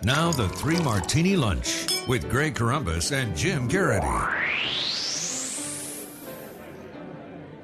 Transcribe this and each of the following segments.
Now the Three Martini Lunch with Greg Corombos and Jim Geraghty.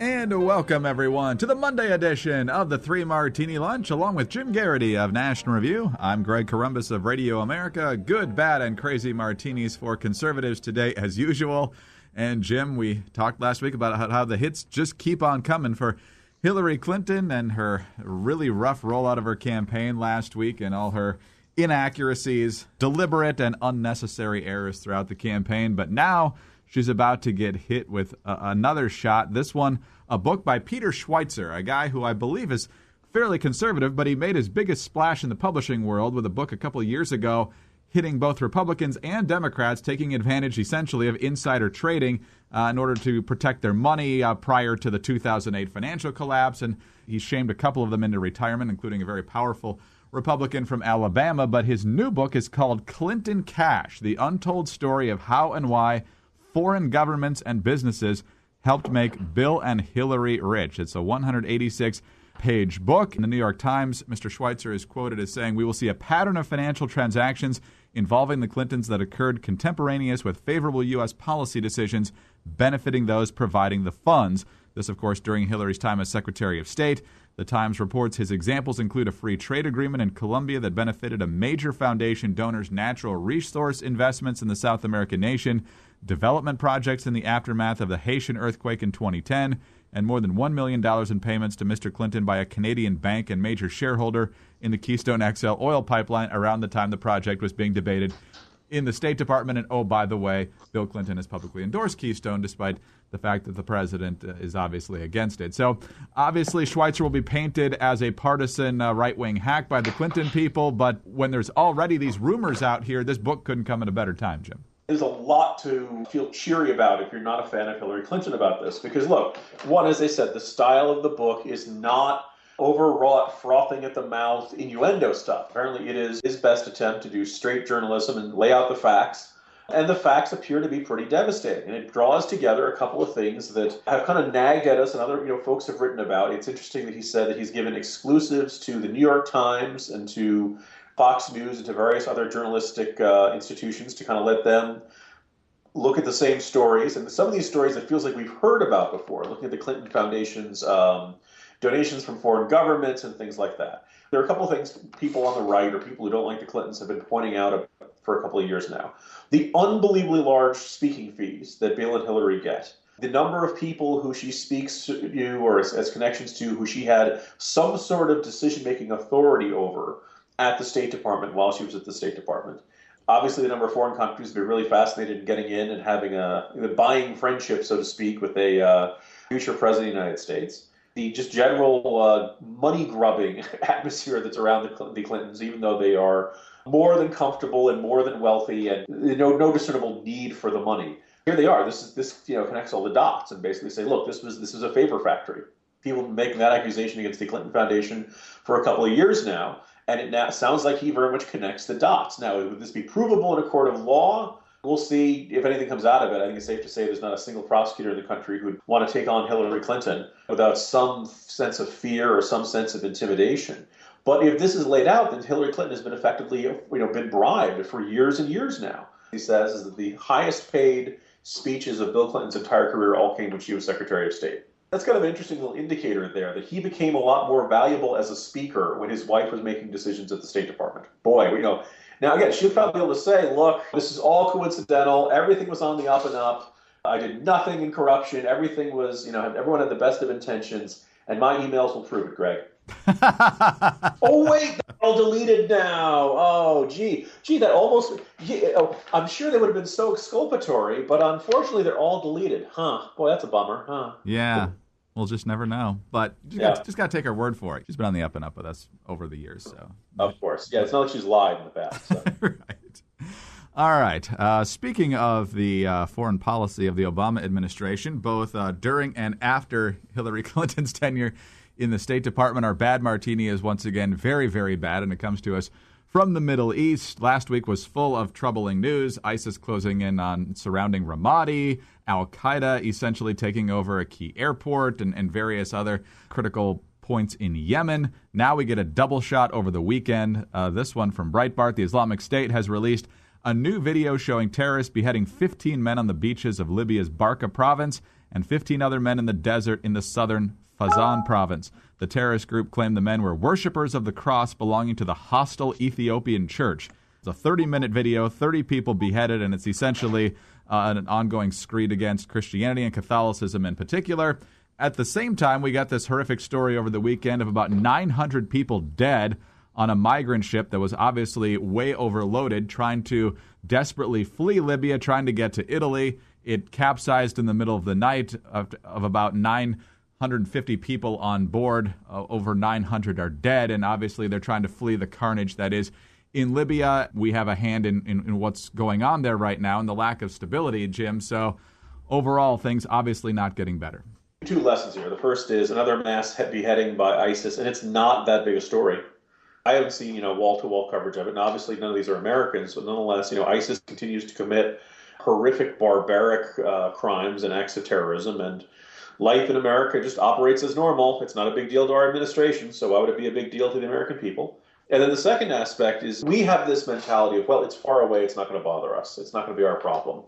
And welcome, everyone, to the Monday edition of the Three Martini Lunch, along with Jim Geraghty of National Review. I'm Greg Corombos of Radio America. Good, bad, and crazy martinis for conservatives today, as usual. And Jim, we talked last week about how the hits just keep on coming for Hillary Clinton and her really rough rollout of her campaign last week and all her inaccuracies, deliberate and unnecessary errors throughout the campaign. But now she's about to get hit with another shot. This one, a book by Peter Schweitzer, a guy who I believe is fairly conservative, but he made his biggest splash in the publishing world with a book a couple of years ago hitting both Republicans and Democrats, taking advantage essentially of insider trading in order to protect their money prior to the 2008 financial collapse. And he shamed a couple of them into retirement, including a very powerful Republican from Alabama. But his new book is called Clinton Cash, The Untold Story of How and Why Foreign Governments and Businesses Helped Make Bill and Hillary Rich. It's a 186-page book. In the New York Times, Mr. Schweitzer is quoted as saying, "We will see a pattern of financial transactions involving the Clintons that occurred contemporaneous with favorable U.S. policy decisions benefiting those providing the funds." This, of course, during Hillary's time as Secretary of State. The Times reports his examples include a free trade agreement in Colombia that benefited a major foundation donor's natural resource investments in the South American nation, development projects in the aftermath of the Haitian earthquake in 2010, and more than $1 million in payments to Mr. Clinton by a Canadian bank and major shareholder in the Keystone XL oil pipeline around the time the project was being debated in the State Department. And, oh, by the way, Bill Clinton has publicly endorsed Keystone, despite the fact that the president is obviously against it. So, obviously, Schweitzer will be painted as a partisan right-wing hack by the Clinton people. But when there's already these rumors out here, this book couldn't come at a better time, Jim. There's a lot to feel cheery about if you're not a fan of Hillary Clinton about this. Because, look, one, as I said, the style of the book is not overwrought, frothing at the mouth, innuendo stuff. Apparently it is his best attempt to do straight journalism and lay out the facts. And the facts appear to be pretty devastating. And it draws together a couple of things that have kind of nagged at us and other folks have written about. It's interesting that he said that he's given exclusives to the New York Times and to Fox News and to various other journalistic institutions to kind of let them look at the same stories. And some of these stories it feels like we've heard about before, looking at the Clinton Foundation's donations from foreign governments and things like that. There are a couple of things people on the right or people who don't like the Clintons have been pointing out for a couple of years now. The unbelievably large speaking fees that Bill and Hillary get. The number of people who she speaks to or as connections to who she had some sort of decision-making authority over at the State Department while she was at the State Department. Obviously, the number of foreign countries have been really fascinated in getting in and having buying friendship, so to speak, with a future president of the United States. The just general money-grubbing atmosphere that's around the Clintons, even though they are more than comfortable and more than wealthy and no discernible need for the money. Here they are. This connects all the dots and basically say, look, this was a favor factory. People have been making that accusation against the Clinton Foundation for a couple of years now. And it now sounds like he very much connects the dots. Now, would this be provable in a court of law? We'll see if anything comes out of it. I think it's safe to say there's not a single prosecutor in the country who'd want to take on Hillary Clinton without some sense of fear or some sense of intimidation. But if this is laid out, then Hillary Clinton has been effectively, been bribed for years and years now. He says is that the highest paid speeches of Bill Clinton's entire career all came when she was Secretary of State. That's kind of an interesting little indicator there that he became a lot more valuable as a speaker when his wife was making decisions at the State Department. Boy, now again, she'll probably be able to say, look, this is all coincidental. Everything was on the up and up. I did nothing in corruption. Everything was, everyone had the best of intentions. And my emails will prove it, Greg. Oh, wait, they're all deleted now. Oh, gee, that almost, I'm sure they would have been so exculpatory, but unfortunately they're all deleted. Huh. Boy, that's a bummer, huh? Yeah. We'll just never know. But just got to take her word for it. She's been on the up and up with us over the years. So of course. Yeah, it's not like she's lied in the past. So. Right. All right. Speaking of the foreign policy of the Obama administration, both during and after Hillary Clinton's tenure in the State Department, our bad martini is once again very, very bad, and it comes to us from the Middle East. Last week was full of troubling news. ISIS closing in on surrounding Ramadi, Al-Qaeda essentially taking over a key airport, and various other critical points in Yemen. Now we get a double shot over the weekend. This one from Breitbart. The Islamic State has released a new video showing terrorists beheading 15 men on the beaches of Libya's Barca province and 15 other men in the desert in the southern Fezzan province. The terrorist group claimed the men were worshippers of the cross belonging to the hostile Ethiopian church. It's a 30-minute video, 30 people beheaded, and it's essentially an ongoing screed against Christianity and Catholicism in particular. At the same time, we got this horrific story over the weekend of about 900 people dead on a migrant ship that was obviously way overloaded, trying to desperately flee Libya, trying to get to Italy. It capsized in the middle of the night of about 950 people on board. Over 900 are dead, and obviously they're trying to flee the carnage that is in Libya. We have a hand in what's going on there right now and the lack of stability, Jim. So overall, things obviously not getting better. Two lessons here. The first is another mass beheading by ISIS, and it's not that big a story. I haven't seen, wall-to-wall coverage of it, and obviously none of these are Americans, but nonetheless, ISIS continues to commit horrific, barbaric crimes and acts of terrorism, and life in America just operates as normal. It's not a big deal to our administration, so why would it be a big deal to the American people? And then the second aspect is we have this mentality of, well, it's far away, it's not going to bother us, it's not going to be our problem.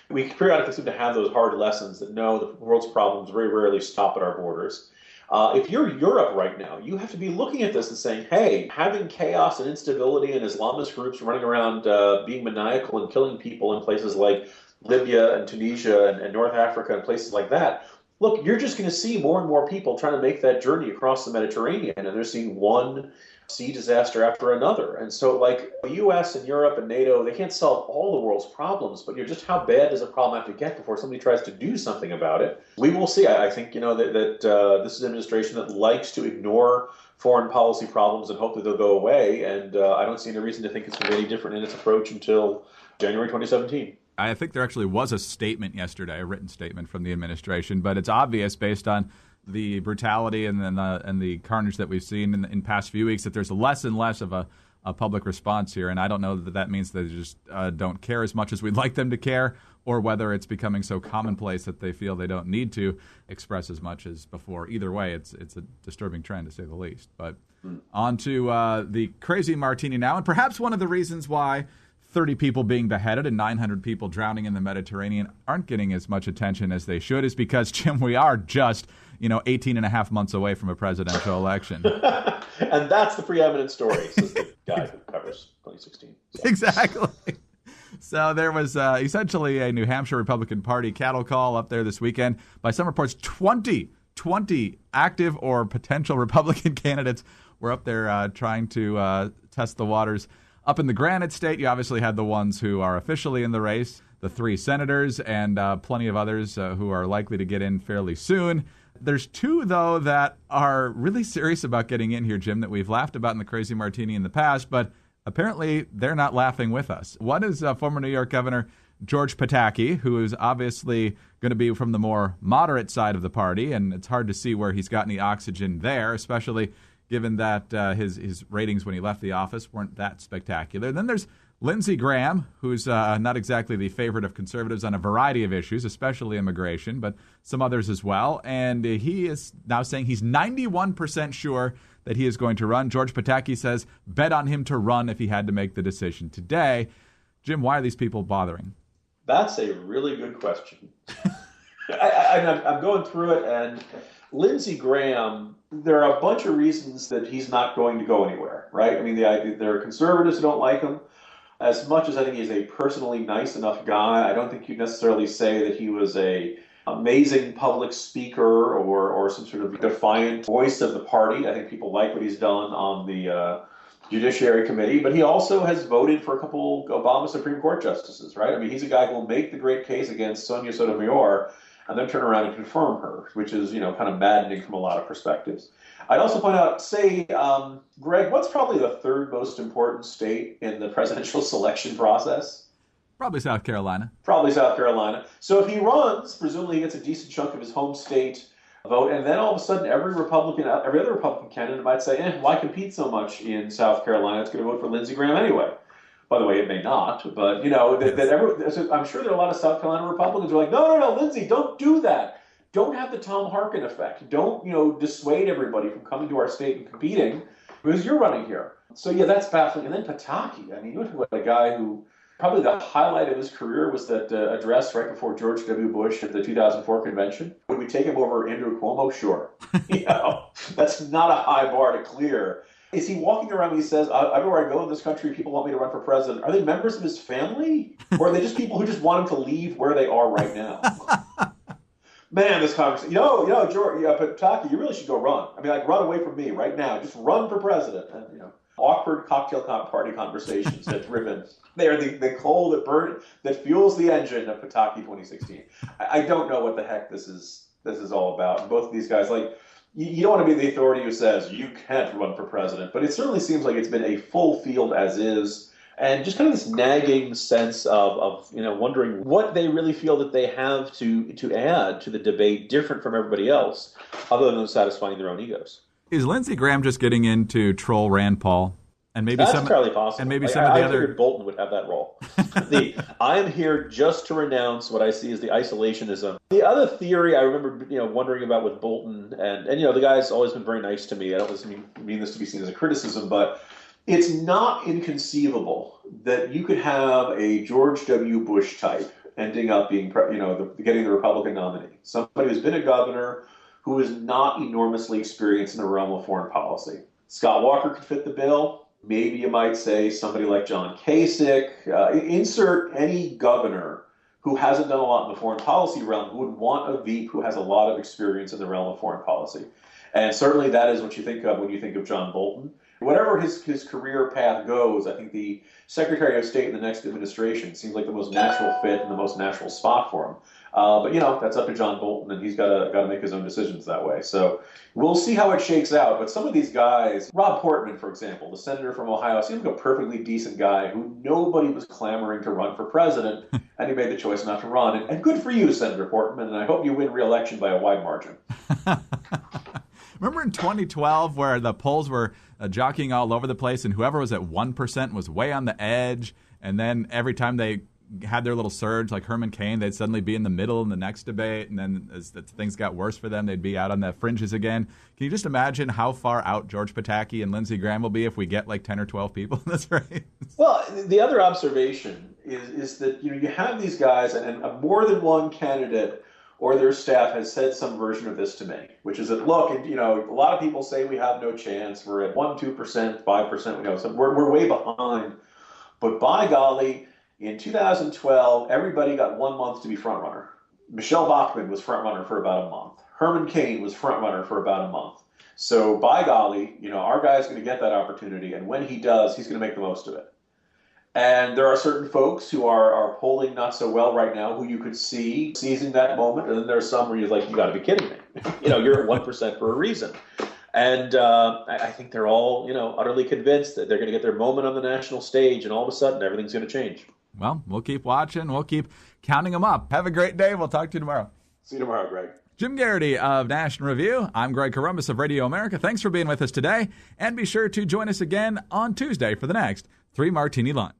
We periodically seem to have those hard lessons that no, the world's problems very rarely stop at our borders. If you're Europe right now, you have to be looking at this and saying, hey, having chaos and instability and Islamist groups running around being maniacal and killing people in places like Libya and Tunisia and North Africa and places like that, look, you're just going to see more and more people trying to make that journey across the Mediterranean, and they're seeing one sea disaster after another. And so, the U.S. and Europe and NATO, they can't solve all the world's problems, but just how bad does a problem have to get before somebody tries to do something about it? We will see. I think, that this is an administration that likes to ignore foreign policy problems and hope that they'll go away. And I don't see any reason to think it's going to be any different in its approach until January 2017. I think there actually was a statement yesterday, a written statement from the administration, but it's obvious based on the brutality and the carnage that we've seen in past few weeks that there's less and less of a public response here. And I don't know that means they just don't care as much as we'd like them to care, or whether it's becoming so commonplace that they feel they don't need to express as much as before. Either way, it's a disturbing trend, to say the least. But on to the crazy Martini now, and perhaps one of the reasons why 30 people being beheaded and 900 people drowning in the Mediterranean aren't getting as much attention as they should is because, Jim, we are just 18 and a half months away from a presidential election. And that's the preeminent story, says the guy who covers 2016. So. Exactly. So there was essentially a New Hampshire Republican Party cattle call up there this weekend. By some reports, 20 active or potential Republican candidates were up there trying to test the waters. Up in the Granite State, you obviously had the ones who are officially in the race, the 3 senators, and plenty of others who are likely to get in fairly soon. There's 2, though, that are really serious about getting in here, Jim, that we've laughed about in the Crazy Martini in the past, but apparently they're not laughing with us. One is former New York Governor George Pataki, who is obviously going to be from the more moderate side of the party, and it's hard to see where he's got any oxygen there, especially given that his ratings when he left the office weren't that spectacular. Then there's Lindsey Graham, who's not exactly the favorite of conservatives on a variety of issues, especially immigration, but some others as well. And he is now saying he's 91% sure that he is going to run. George Pataki says bet on him to run if he had to make the decision today. Jim, why are these people bothering? That's a really good question. I'm going through it, and Lindsey Graham, there are a bunch of reasons that he's not going to go anywhere, right? I mean, there are conservatives who don't like him. As much as I think he's a personally nice enough guy, I don't think you'd necessarily say that he was a amazing public speaker or some sort of defiant voice of the party. I think people like what he's done on the Judiciary Committee, but he also has voted for a couple Obama Supreme Court justices, right? I mean, he's a guy who will make the great case against Sonia Sotomayor and then turn around and confirm her, which is, kind of maddening from a lot of perspectives. I'd also point out, Greg, what's probably the 3rd most important state in the presidential selection process? Probably South Carolina. Probably South Carolina. So if he runs, presumably he gets a decent chunk of his home state vote, and then all of a sudden every other Republican candidate might say, why compete so much in South Carolina? It's going to vote for Lindsey Graham anyway. By the way, it may not, but I'm sure there are a lot of South Carolina Republicans who are like, no, Lindsey, don't do that. don't have the Tom Harkin effect. Don't, dissuade everybody from coming to our state and competing because you're running here. So, yeah, that's baffling. And then Pataki. I mean, you look at a guy who probably the highlight of his career was that address right before George W. Bush at the 2004 convention. Would we take him over Andrew Cuomo? Sure. That's not a high bar to clear. Is he walking around and he says, everywhere I go in this country, people want me to run for president? Are they members of his family? Or are they just people who just want him to leave where they are right now? Man, this conversation, George, Pataki, you really should go run. I mean, run away from me right now. Just run for president. And, awkward cocktail party conversations that's driven. They are the coal that fuels the engine of Pataki 2016. I don't know what the heck this is all about. And both of these guys, you don't want to be the authority who says you can't run for president, but it certainly seems like it's been a full field as is. And just kind of this nagging sense of wondering what they really feel that they have to add to the debate different from everybody else, other than satisfying their own egos. Is Lindsey Graham just getting into troll Rand Paul? And maybe that's entirely possible. And maybe some of the I figured Bolton would have that role. I'm here just to renounce what I see as the isolationism. The other theory I remember, wondering about with Bolton, and the guy's always been very nice to me. I don't mean this to be seen as a criticism, but it's not inconceivable that you could have a George W. Bush type ending up being, getting the Republican nominee. Somebody who's been a governor, who is not enormously experienced in the realm of foreign policy. Scott Walker could fit the bill. Maybe you might say somebody like John Kasich. Insert any governor who hasn't done a lot in the foreign policy realm who would want a Veep who has a lot of experience in the realm of foreign policy. And certainly that is what you think of when you think of John Bolton. Whatever his career path goes, I think the Secretary of State in the next administration seems like the most natural fit and the most natural spot for him. But that's up to John Bolton, and he's got to make his own decisions that way. So we'll see how it shakes out. But some of these guys, Rob Portman, for example, the senator from Ohio, seems like a perfectly decent guy who nobody was clamoring to run for president, and he made the choice not to run. And good for you, Senator Portman, and I hope you win re-election by a wide margin. Remember in 2012 where the polls were jockeying all over the place and whoever was at 1% was way on the edge, and then every time they had their little surge, like Herman Cain, they'd suddenly be in the middle in the next debate, and then as things got worse for them, they'd be out on the fringes again. Can you just imagine how far out George Pataki and Lindsey Graham will be if we get 10 or 12 people in this race? Well, the other observation is that you have these guys, and more than one candidate or their staff has said some version of this to me, which is that, look, a lot of people say we have no chance. We're at 1%, 2%, 5%. So we're way behind. But by golly, in 2012, everybody got 1 month to be front runner. Michelle Bachmann was front runner for about a month. Herman Cain was front runner for about a month. So by golly, our guy's going to get that opportunity, and when he does, he's going to make the most of it. And there are certain folks who are polling not so well right now who you could see seizing that moment. And then there's some where you're like, you got to be kidding me. You're at 1% for a reason. And I think they're all, utterly convinced that they're going to get their moment on the national stage, and all of a sudden everything's going to change. Well, we'll keep watching. We'll keep counting them up. Have a great day. We'll talk to you tomorrow. See you tomorrow, Greg. Jim Geraghty of National Review. I'm Greg Corombos of Radio America. Thanks for being with us today. And be sure to join us again on Tuesday for the next 3 Martini Lunch.